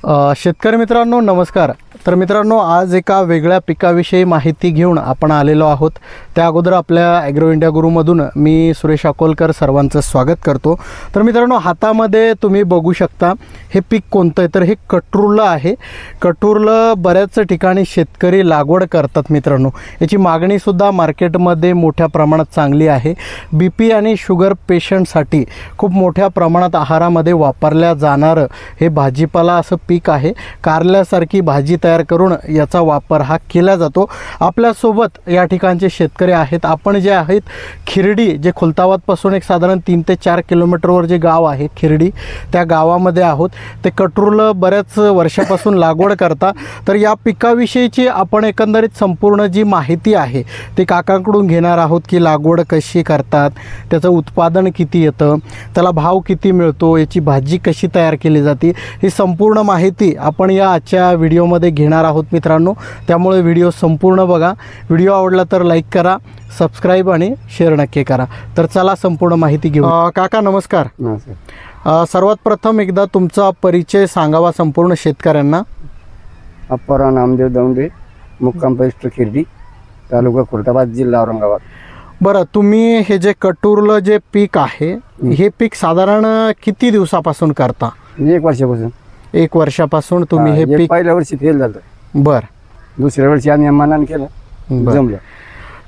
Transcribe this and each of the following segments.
शेतकरी मित्रांनो नमस्कार। तर मित्रांनो आज एका वेगळ्या पिकाविषयी माहिती घेऊन आपण आलेलो आहोत। त्या अगोदर आपल्या ॲग्रो इंडिया गुरुमधून मी सुरेश अकोलकर सर्वांचं स्वागत करतो। तर मित्रांनो हातामध्ये तुम्ही बघू शकता हे पीक कोणतं आहे, तर हे कटुरलं आहे। कटुरलं बऱ्याच ठिकाणी शेतकरी लागवड करतात मित्रांनो। याची मागणी सुद्धा मार्केटमध्ये मोठ्या प्रमाणात चांगली आहे। बीपी आणि शुगर पेशंटसाठी खूप मोठ्या प्रमाणात आहारामध्ये वापरल्या जाणारं हे भाजीपाला असं पीक आहे। कारल्यासारखी भाजी तयार करून याचा वापर हा केला जातो। आपल्यासोबत या ठिकाणचे शेतकरी आहेत। आपण जे आहेत खिरडी, जे खुलताबादपासून एक साधारण 3 ते 4 किलोमीटरवर जे गाव आहे खिरडी, त्या गावामध्ये आहोत। ते कटुरलं बऱ्याच वर्षापासून लागवड करता। तर या पिकाविषयीची आपण एकंदरीत संपूर्ण जी माहिती आहे ते काकांकडून घेणार आहोत की लागवड कशी करतात, त्याचं उत्पादन किती येतं, त्याला भाव किती मिळतो, याची भाजी कशी तयार केली जाते, ही संपूर्ण माहिती आपण या आजच्या व्हिडिओमध्ये घेणार आहोत मित्रांनो। त्यामुळे व्हिडिओ संपूर्ण बघा। व्हिडिओ आवडला तर लाईक करा, सबस्क्राईब आणि शेअर नक्की करा। तर चला संपूर्ण माहिती घेऊ। काका नमस्कार। सर्वात प्रथम एकदा तुमचा परिचय सांगावा संपूर्ण शेतकऱ्यांना। अप्पाराव नामदेव दौंडे, मुक्काम पोस्ट खिरडी, तालुका खुलताबाद, जिल्हा औरंगाबाद। बरं, तुम्ही हे जे कटुरलं जे पीक आहे हे पीक साधारण किती दिवसापासून करता? 1 वर्षापासून। 1 वर्षापासून तुम्ही हे पीक? पहिल्या वर्षी फेल झालं। बर, दुसऱ्या वर्षी आम्ही मनाने केलं, जमलं।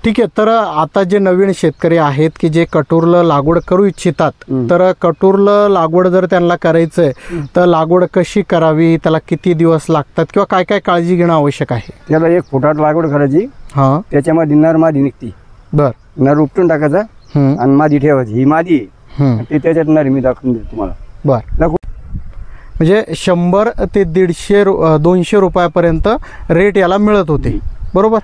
ठीक आहे। तर आता जे नवीन शेतकरी आहेत की जे कटुरलं लागवड करू इच्छितात, तर कटुरलं लागवड जर त्यांना करायचं आहे तर लागवड कशी करावी, त्याला किती दिवस लागतात किंवा काय काय काळजी घेणं आवश्यक आहे? त्याला 1 फुटात लागवड करायची। हां, त्याच्यामध्ये नर मादी निघती। बर, नर उपटून टाकायचा आणि मादी ठेवायची। ही मादी ते त्याच्यात नर मी दाखवून देतो तुम्हाला। बर, म्हणजे 100 ते 150 200 रुपयापर्यंत रेट याला मिळत होते, बरोबर?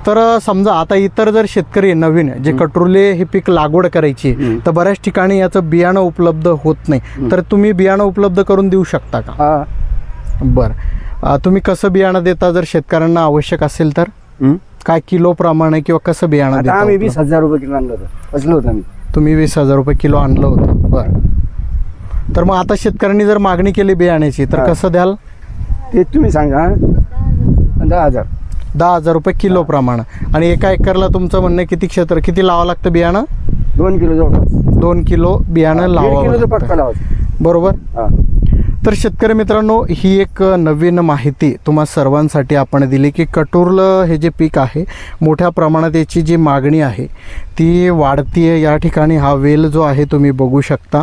तर समजा आता इतर जर शेतकरी नवीन जे कटुरले हे पीक लागवड करायची तर बऱ्याच ठिकाणी याचं बियाणं उपलब्ध होत नाही, तर तुम्ही बियाणं उपलब्ध करून देऊ शकता का? बरं, तुम्ही कसं बियाणं देता जर शेतकऱ्यांना आवश्यक असेल तर? काय किलो प्रमाणे किंवा कसं बियाणं देता? आम्ही 20,000 रुपये किलो आणलं होतं, असलं होतं आम्ही। तुम्ही 20,000 रुपये किलो आणलं होतं, बरं। तर मग आता शेतकऱ्यांनी जर मागणी केली बियाण्याची तर कसं द्याल ते तुम्ही सांगा। 10,000 रुपये किलो प्रमाणे। आणि एका एकरला तुमचं म्हणणं किती क्षेत्र, किती लावावं लागतं बियाणं? 2 किलो जवळपास। 2 किलो बियाणं लावावं लागतं, बरोबर? तर शेतकरी मित्रांनो ही एक नवीन माहिती तुम्हा सर्वांसाठी आपण दिली की कटुरलं हे जे पीक आहे मोठ्या प्रमाणात याची जी मागणी आहे ती वाढतीये। या ठिकाणी हा वेल जो आहे तुम्ही बघू शकता,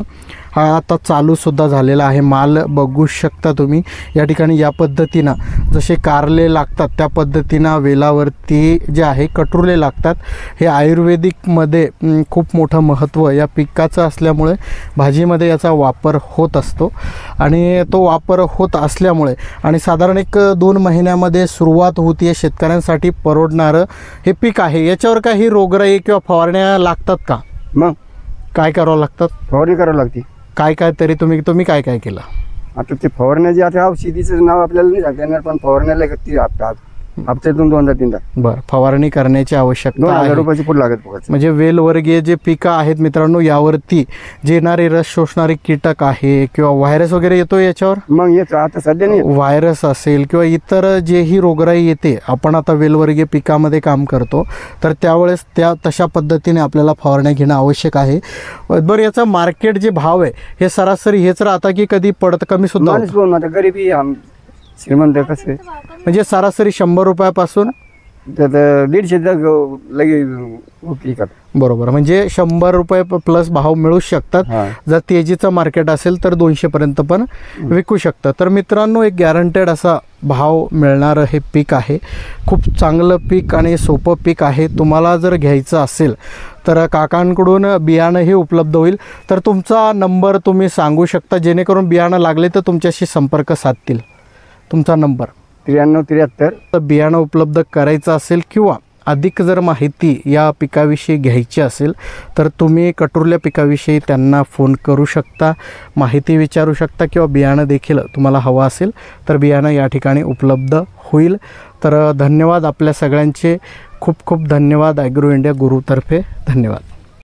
हा आता चालूसुद्धा झालेला आहे। माल बघू शकता तुम्ही या ठिकाणी। या पद्धतीनं जसे कारले लागतात त्या पद्धतीनं वेलावरती जे आहे कटुरले लागतात। हे आयुर्वेदिकमध्ये खूप मोठं महत्त्व या पिकाचं असल्यामुळे भाजीमध्ये याचा वापर होत असतो आणि तो वापर होत असल्यामुळे आणि साधारण 1-2 महिन्यामध्ये सुरुवात होती। शेतकऱ्यांसाठी परवडणारं हे पीक आहे। याच्यावर काही रोगराई किंवा फवारण्या लागतात का? मग काय करावं लागतात? फवारणी करावं लागते। काय काय तरी तुम्ही काय काय केलं? आता ते फवारण्याची आता औषधीचं नाव आपल्याला नाही सांगता येणार, पण फवारण्याला किती हप्त्यातून 2-3दा बरं फवारणी करण्याची आवश्यकता 2,000 रुपयाची फूट लागत। म्हणजे वेलवर्गीय जे पिकं आहेत मित्रांनो यावरती जे येणारे रस शोषणारे कीटक आहे किंवा व्हायरस वगैरे येतो याच्यावर? मग येतो, आता सध्या नाही। व्हायरस असेल किंवा इतर जेही रोगराई येते, आपण आता वेलवर्गीय पिकामध्ये काम करतो तर त्यावेळेस त्या तशा पद्धतीने आपल्याला फवारण्या घेणं आवश्यक आहे। बरं, याचा मार्केट जे भाव आहे हे सरासरी हेच राहता की कधी पडत कमी सुद्धा? आता गरिबी श्रीमंत कसं म्हणजे सरासरी 100 रुपयापासून 150 लगे विकत, बरोबर? म्हणजे 100 रुपये प्लस भाव मिळू शकतात। जर तेजीचं मार्केट असेल तर 200 पर्यंत पण विकू शकतं। तर मित्रांनो एक गॅरंटेड असा भाव मिळणारं हे पीक आहे। खूप चांगलं पीक आणि सोपं पीक आहे। तुम्हाला जर घ्यायचं असेल तर काकांकडून बियाणं हे उपलब्ध होईल। तर तुमचा नंबर तुम्ही सांगू शकता जेणेकरून बियाणं लागले तर तुमच्याशी संपर्क साधतील। तुमचा नंबर? 9373। तर बियाणं उपलब्ध करायचं असेल किंवा अधिक जर माहिती या पिकाविषयी घ्यायची असेल तर तुम्ही कटुरल्या पिकाविषयी त्यांना फोन करू शकता, माहिती विचारू शकता किंवा बियाणं देखील तुम्हाला हवं असेल तर बियाणं या ठिकाणी उपलब्ध होईल। तर धन्यवाद आपल्या सगळ्यांचे, खूप खूप धन्यवाद ॲग्रो इंडिया गुरुतर्फे। धन्यवाद।